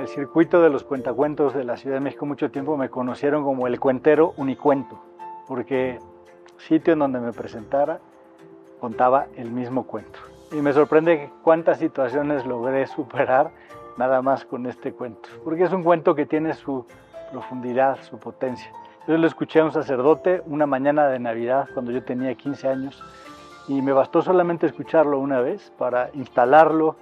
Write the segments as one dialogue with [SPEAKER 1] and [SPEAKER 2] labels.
[SPEAKER 1] el circuito de los cuentacuentos de la Ciudad de México mucho tiempo me conocieron como el cuentero unicuento, porque sitio en donde me presentara contaba el mismo cuento. Y me sorprende cuántas situaciones logré superar nada más con este cuento, porque es un cuento que tiene su profundidad, su potencia. Yo lo escuché a un sacerdote una mañana de Navidad cuando yo tenía 15 años y me bastó solamente escucharlo una vez para instalarlo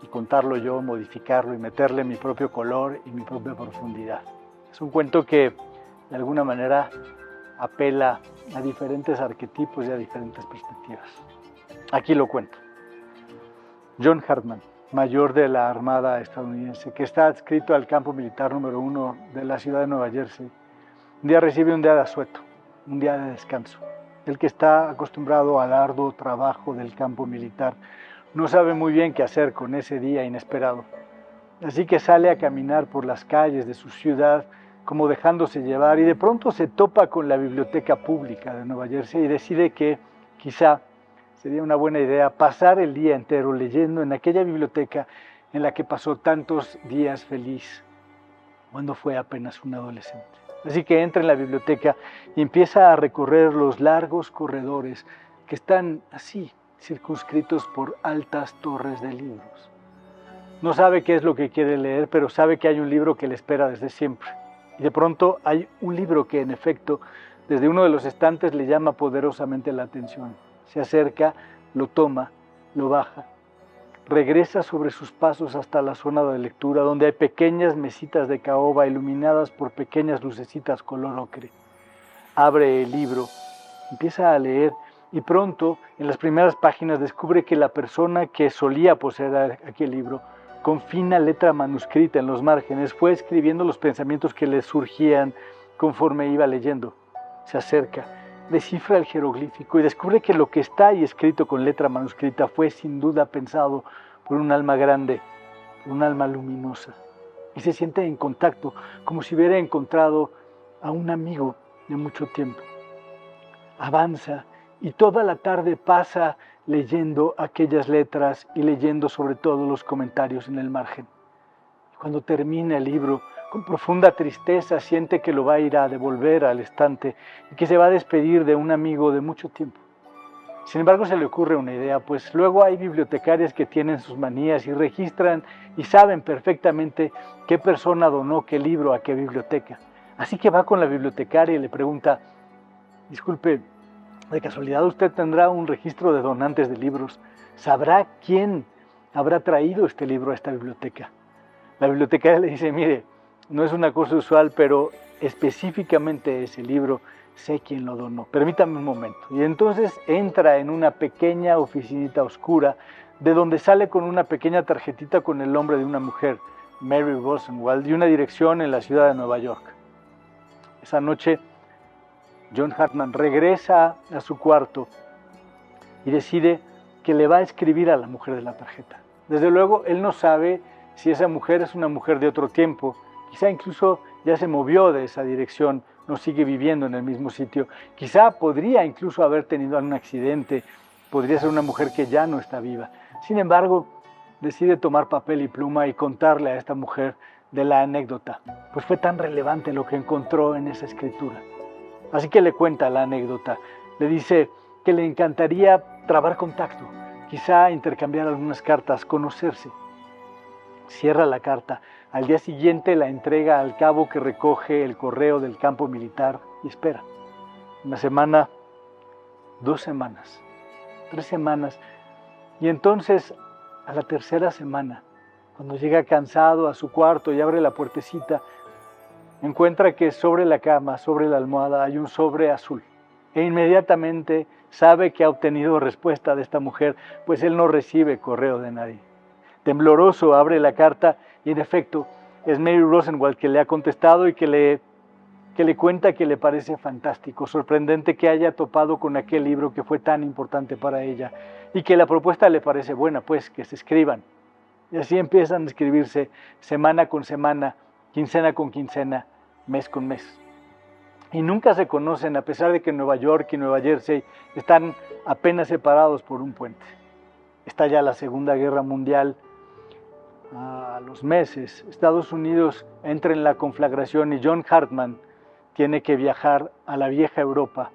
[SPEAKER 1] y contarlo yo, modificarlo y meterle mi propio color y mi propia profundidad. Es un cuento que de alguna manera apela a diferentes arquetipos y a diferentes perspectivas. Aquí lo cuento. John Hartman, mayor de la Armada estadounidense, que está adscrito al campo militar número 1 de la ciudad de Nueva Jersey, un día recibe un día de asueto, un día de descanso. El que está acostumbrado al arduo trabajo del campo militar no sabe muy bien qué hacer con ese día inesperado. Así que sale a caminar por las calles de su ciudad como dejándose llevar y de pronto se topa con la biblioteca pública de Nueva Jersey y decide que quizá sería una buena idea pasar el día entero leyendo en aquella biblioteca en la que pasó tantos días feliz cuando fue apenas un adolescente. Así que entra en la biblioteca y empieza a recorrer los largos corredores que están así, circunscritos por altas torres de libros. No sabe qué es lo que quiere leer, pero sabe que hay un libro que le espera desde siempre. Y de pronto hay un libro que en efecto, desde uno de los estantes le llama poderosamente la atención. Se acerca, lo toma, lo baja, regresa sobre sus pasos hasta la zona de lectura, donde hay pequeñas mesitas de caoba iluminadas por pequeñas lucecitas color ocre. Abre el libro, empieza a leer y pronto, en las primeras páginas, descubre que la persona que solía poseer aquel libro, con fina letra manuscrita en los márgenes, fue escribiendo los pensamientos que le surgían conforme iba leyendo. Se acerca, descifra el jeroglífico y descubre que lo que está ahí escrito con letra manuscrita fue sin duda pensado por un alma grande, por un alma luminosa. Y se siente en contacto, como si hubiera encontrado a un amigo de mucho tiempo. Avanza y toda la tarde pasa leyendo aquellas letras y leyendo sobre todo los comentarios en el margen. Cuando termina el libro, con profunda tristeza siente que lo va a ir a devolver al estante y que se va a despedir de un amigo de mucho tiempo. Sin embargo, se le ocurre una idea, pues luego hay bibliotecarias que tienen sus manías y registran y saben perfectamente qué persona donó qué libro a qué biblioteca. Así que va con la bibliotecaria y le pregunta: disculpe, ¿de casualidad usted tendrá un registro de donantes de libros? ¿Sabrá quién habrá traído este libro a esta biblioteca? La bibliotecaria le dice: mire, no es una cosa usual, pero específicamente ese libro sé quién lo donó. Permítame un momento. Y entonces entra en una pequeña oficinita oscura, de donde sale con una pequeña tarjetita con el nombre de una mujer, Mary Rosenwald, y una dirección en la ciudad de Nueva York. Esa noche, John Hartman regresa a su cuarto y decide que le va a escribir a la mujer de la tarjeta. Desde luego, él no sabe si esa mujer es una mujer de otro tiempo, quizá incluso ya se movió de esa dirección, no sigue viviendo en el mismo sitio, quizá podría incluso haber tenido algún accidente, podría ser una mujer que ya no está viva. Sin embargo, decide tomar papel y pluma y contarle a esta mujer de la anécdota, pues fue tan relevante lo que encontró en esa escritura. Así que le cuenta la anécdota, le dice que le encantaría trabar contacto, quizá intercambiar algunas cartas, conocerse. Cierra la carta, al día siguiente la entrega al cabo que recoge el correo del campo militar y espera. Una semana, 2 semanas, 3 semanas, y entonces a la tercera semana, cuando llega cansado a su cuarto y abre la puertecita, encuentra que sobre la cama, sobre la almohada, hay un sobre azul. E inmediatamente sabe que ha obtenido respuesta de esta mujer, pues él no recibe correo de nadie. Tembloroso abre la carta y en efecto es Mary Rosenwald que le ha contestado y que le cuenta que le parece fantástico, sorprendente que haya topado con aquel libro que fue tan importante para ella y que la propuesta le parece buena, pues que se escriban. Y así empiezan a escribirse semana con semana, quincena con quincena, mes con mes. Y nunca se conocen, a pesar de que Nueva York y Nueva Jersey están apenas separados por un puente. Está ya la Segunda Guerra Mundial A los meses, Estados Unidos entra en la conflagración y John Hartman tiene que viajar a la vieja Europa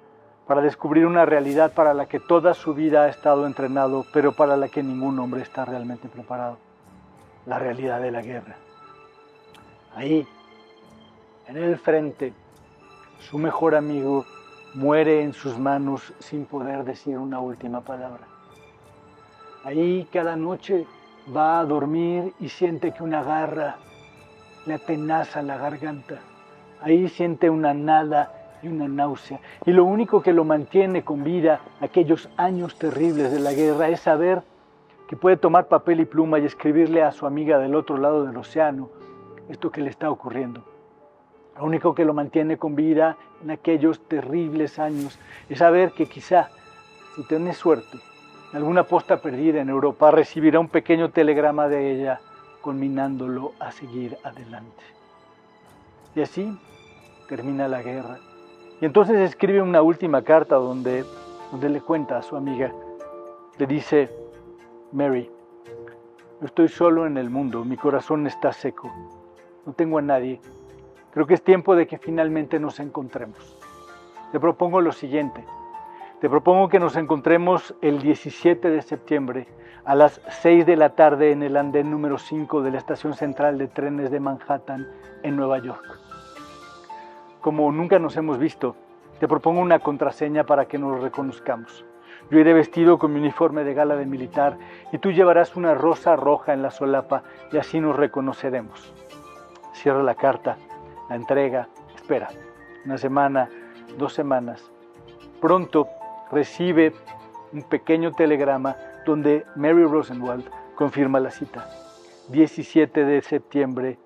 [SPEAKER 1] para descubrir una realidad para la que toda su vida ha estado entrenado, pero para la que ningún hombre está realmente preparado. La realidad de la guerra. Ahí, en el frente, su mejor amigo muere en sus manos sin poder decir una última palabra. Ahí cada noche va a dormir y siente que una garra le atenaza la garganta. Ahí siente una nada y una náusea. Y lo único que lo mantiene con vida aquellos años terribles de la guerra es saber que puede tomar papel y pluma y escribirle a su amiga del otro lado del océano esto que le está ocurriendo. Lo único que lo mantiene con vida en aquellos terribles años es saber que quizá, si tiene suerte, en alguna posta perdida en Europa recibirá un pequeño telegrama de ella conminándolo a seguir adelante. Y así termina la guerra. Y entonces escribe una última carta donde le cuenta a su amiga, le dice: Mary, yo estoy solo en el mundo, mi corazón está seco, no tengo a nadie. Creo que es tiempo de que finalmente nos encontremos. Te propongo lo siguiente. Te propongo que nos encontremos el 17 de septiembre a las 6 de la tarde en el andén número 5 de la estación central de trenes de Manhattan en Nueva York. Como nunca nos hemos visto, te propongo una contraseña para que nos reconozcamos. Yo iré vestido con mi uniforme de gala de militar y tú llevarás una rosa roja en la solapa y así nos reconoceremos. Cierra la carta, la entrega, espera, 1 semana, 2 semanas. Pronto recibe un pequeño telegrama donde Mary Rosenwald confirma la cita. 17 de septiembre,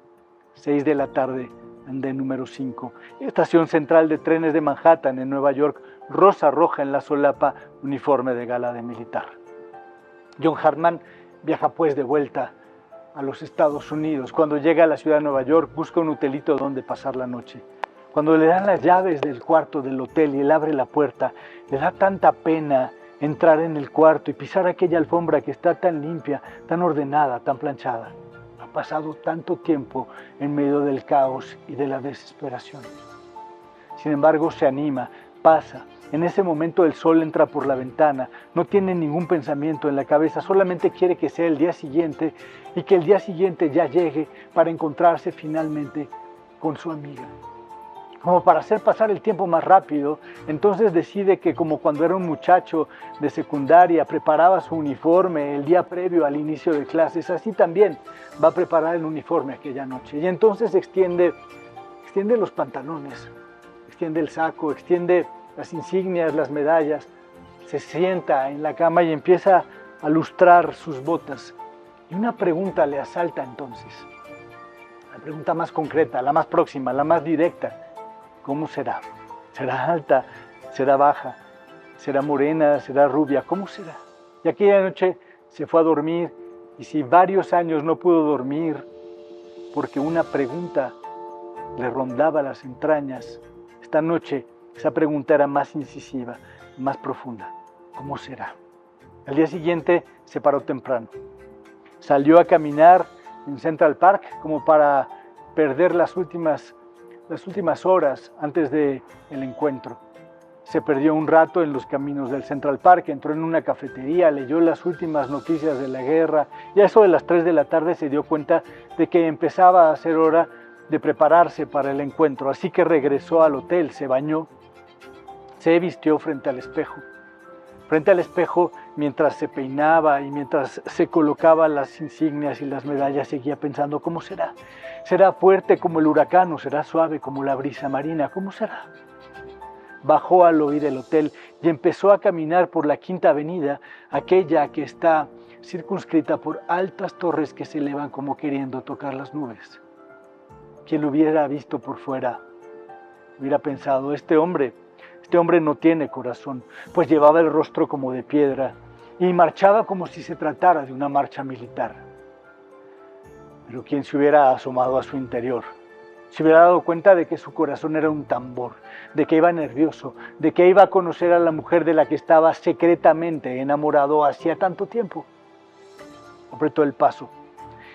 [SPEAKER 1] 6 de la tarde, andén número 5, estación central de trenes de Manhattan en Nueva York, rosa roja en la solapa, uniforme de gala de militar. John Hartman viaja pues de vuelta a los Estados Unidos. Cuando llega a la ciudad de Nueva York, busca un hotelito donde pasar la noche. Cuando le dan las llaves del cuarto del hotel y él abre la puerta, le da tanta pena entrar en el cuarto y pisar aquella alfombra que está tan limpia, tan ordenada, tan planchada. Ha pasado tanto tiempo en medio del caos y de la desesperación. Sin embargo, se anima, pasa. En ese momento el sol entra por la ventana, no tiene ningún pensamiento en la cabeza, solamente quiere que sea el día siguiente y que el día siguiente ya llegue para encontrarse finalmente con su amiga. Como para hacer pasar el tiempo más rápido, entonces decide que como cuando era un muchacho de secundaria preparaba su uniforme el día previo al inicio de clases, así también va a preparar el uniforme aquella noche. Y entonces extiende los pantalones, extiende el saco, extiende las insignias, las medallas, se sienta en la cama y empieza a lustrar sus botas. Y una pregunta le asalta entonces, la pregunta más concreta, la más próxima, la más directa. ¿Cómo será? ¿Será alta? ¿Será baja? ¿Será morena? ¿Será rubia? ¿Cómo será? Y aquella noche se fue a dormir y si varios años no pudo dormir porque una pregunta le rondaba las entrañas, esta noche esa pregunta era más incisiva, más profunda. ¿Cómo será? Al día siguiente se paró temprano. Salió a caminar en Central Park como para perder las últimas horas antes del encuentro. Se perdió un rato en los caminos del Central Park, entró en una cafetería, leyó las últimas noticias de la guerra y a eso de las 3 de la tarde se dio cuenta de que empezaba a ser hora de prepararse para el encuentro. Así que regresó al hotel, se bañó, se vistió frente al espejo. Frente al espejo, mientras se peinaba y mientras se colocaba las insignias y las medallas, seguía pensando, ¿cómo será? ¿Será fuerte como el huracán o será suave como la brisa marina? ¿Cómo será? Bajó al oír el hotel y empezó a caminar por la Quinta Avenida, aquella que está circunscrita por altas torres que se elevan como queriendo tocar las nubes. Quien lo hubiera visto por fuera hubiera pensado, este hombre no tiene corazón, pues llevaba el rostro como de piedra y marchaba como si se tratara de una marcha militar. Pero quien se hubiera asomado a su interior, se hubiera dado cuenta de que su corazón era un tambor, de que iba nervioso, de que iba a conocer a la mujer de la que estaba secretamente enamorado hacía tanto tiempo. Apretó el paso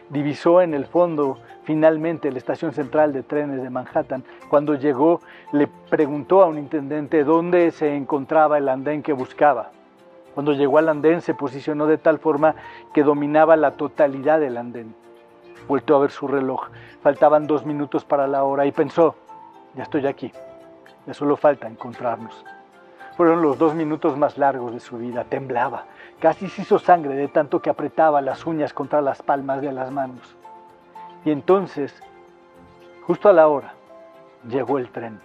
[SPEAKER 1] divisó en el fondo finalmente la estación central de trenes de Manhattan. Cuando llegó, le preguntó a un intendente dónde se encontraba el andén que buscaba. Cuando llegó al andén, se posicionó de tal forma que dominaba la totalidad del andén. Volteó a ver su reloj. Faltaban 2 minutos para la hora y pensó, ya estoy aquí, ya solo falta encontrarnos. Fueron los 2 minutos más largos de su vida. Temblaba, casi se hizo sangre de tanto que apretaba las uñas contra las palmas de las manos. Y entonces, justo a la hora, llegó el tren.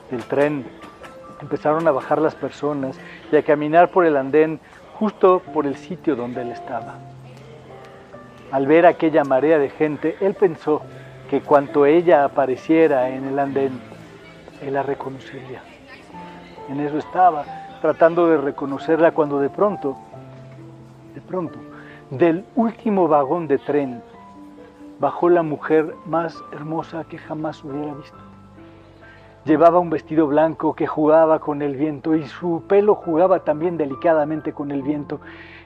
[SPEAKER 1] Del tren empezaron a bajar las personas y a caminar por el andén justo por el sitio donde él estaba. Al ver aquella marea de gente, él pensó que cuanto ella apareciera en el andén, él la reconocería. En eso estaba, tratando de reconocerla cuando de pronto, del último vagón de tren, bajó la mujer más hermosa que jamás hubiera visto. Llevaba un vestido blanco que jugaba con el viento y su pelo jugaba también delicadamente con el viento,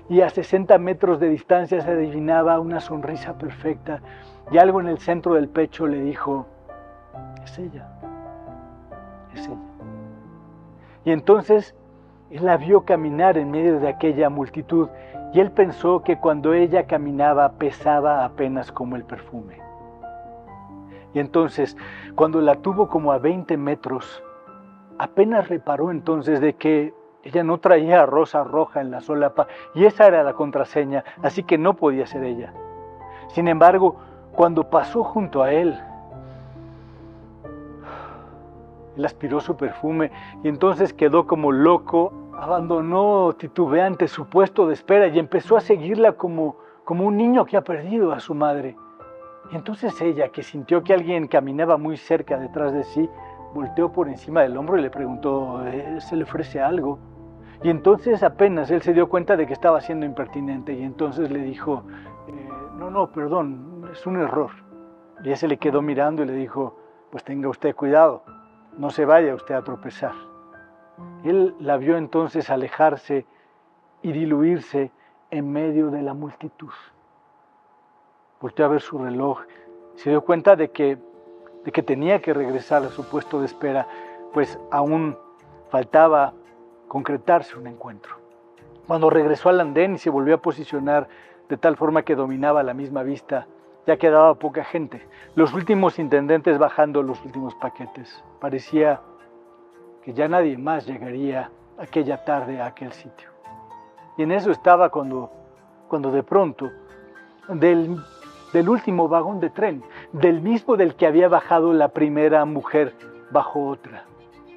[SPEAKER 1] y a 60 metros de distancia se adivinaba una sonrisa perfecta, y algo en el centro del pecho le dijo, es ella, es ella. Y entonces él la vio caminar en medio de aquella multitud, y él pensó que cuando ella caminaba pesaba apenas como el perfume. Y entonces, cuando la tuvo como a 20 metros, apenas reparó entonces de que ella no traía rosa roja en la solapa, y esa era la contraseña, así que no podía ser ella. Sin embargo, cuando pasó junto a él aspiró su perfume y entonces quedó como loco, abandonó titubeante su puesto de espera y empezó a seguirla como un niño que ha perdido a su madre. Y entonces ella, que sintió que alguien caminaba muy cerca detrás de sí, volteó por encima del hombro y le preguntó, ¿se le ofrece algo? Y entonces apenas él se dio cuenta de que estaba siendo impertinente y entonces le dijo, no, perdón, es un error. Y ella se le quedó mirando y le dijo, pues tenga usted cuidado, no se vaya usted a tropezar. Él la vio entonces alejarse y diluirse en medio de la multitud. Volteó a ver su reloj, se dio cuenta de que tenía que regresar a su puesto de espera, pues aún faltaba concretarse un encuentro. Cuando regresó al andén y se volvió a posicionar de tal forma que dominaba la misma vista, ya quedaba poca gente. Los últimos intendentes bajando los últimos paquetes. Parecía que ya nadie más llegaría aquella tarde a aquel sitio. Y en eso estaba cuando de pronto, del último vagón de tren, del mismo del que había bajado la primera mujer, bajó otra.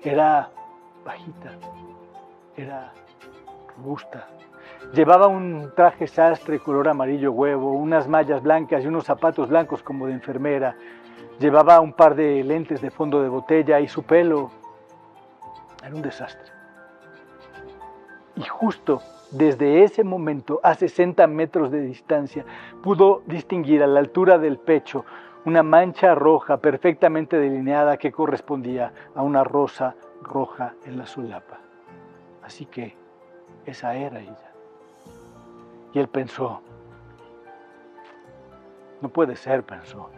[SPEAKER 1] Era bajita, era robusta. Llevaba un traje sastre color amarillo huevo, unas mallas blancas y unos zapatos blancos como de enfermera. Llevaba un par de lentes de fondo de botella y su pelo era un desastre. Y justo desde ese momento, a 60 metros de distancia, pudo distinguir a la altura del pecho una mancha roja perfectamente delineada que correspondía a una rosa roja en la solapa. Así que esa era ella. Y él pensó, no puede ser, pensó.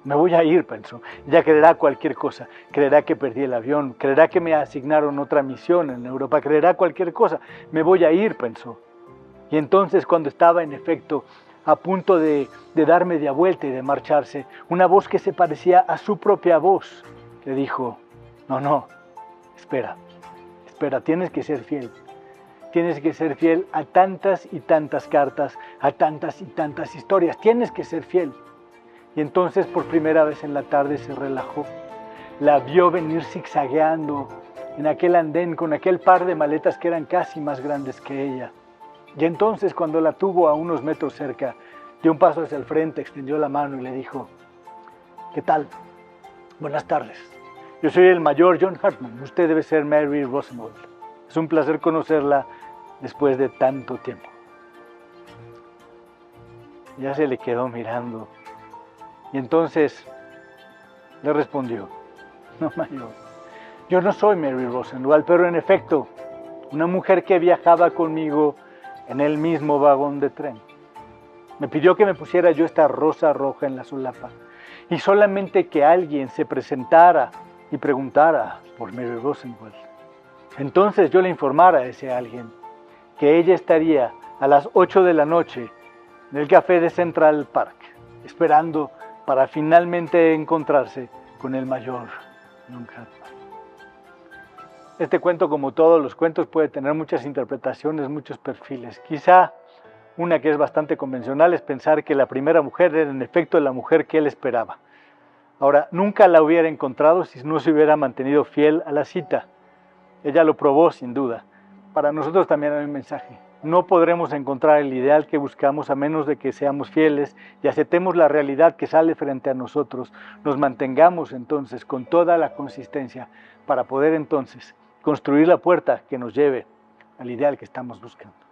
[SPEAKER 1] Me voy a ir, pensó. Ella creerá cualquier cosa. Creerá que perdí el avión. Creerá que me asignaron otra misión en Europa. Creerá cualquier cosa. Me voy a ir, pensó. Y entonces, cuando estaba en efecto a punto de dar media vuelta y de marcharse, una voz que se parecía a su propia voz le dijo, no, espera, tienes que ser fiel. Tienes que ser fiel a tantas y tantas cartas, a tantas y tantas historias. Tienes que ser fiel. Y entonces por primera vez en la tarde se relajó. La vio venir zigzagueando en aquel andén con aquel par de maletas que eran casi más grandes que ella. Y entonces cuando la tuvo a unos metros cerca, dio un paso hacia el frente, extendió la mano y le dijo, ¿qué tal? Buenas tardes. Yo soy el mayor John Hartman. Usted debe ser Mary Rosenwald. Es un placer conocerla después de tanto tiempo. Ya se le quedó mirando. Y entonces le respondió: no, mayor, yo no soy Mary Rosenwald, pero en efecto, una mujer que viajaba conmigo en el mismo vagón de tren me pidió que me pusiera yo esta rosa roja en la solapa y solamente que alguien se presentara y preguntara por Mary Rosenwald. Entonces yo le informara a ese alguien que ella estaría a las 8 de la noche en el café de Central Park, esperando para finalmente encontrarse con el mayor John Hartman. Este cuento, como todos los cuentos, puede tener muchas interpretaciones, muchos perfiles. Quizá una que es bastante convencional es pensar que la primera mujer era en efecto la mujer que él esperaba. Ahora, nunca la hubiera encontrado si no se hubiera mantenido fiel a la cita. Ella lo probó sin duda. Para nosotros también hay un mensaje. No podremos encontrar el ideal que buscamos a menos de que seamos fieles y aceptemos la realidad que sale frente a nosotros. Nos mantengamos entonces con toda la consistencia para poder entonces construir la puerta que nos lleve al ideal que estamos buscando.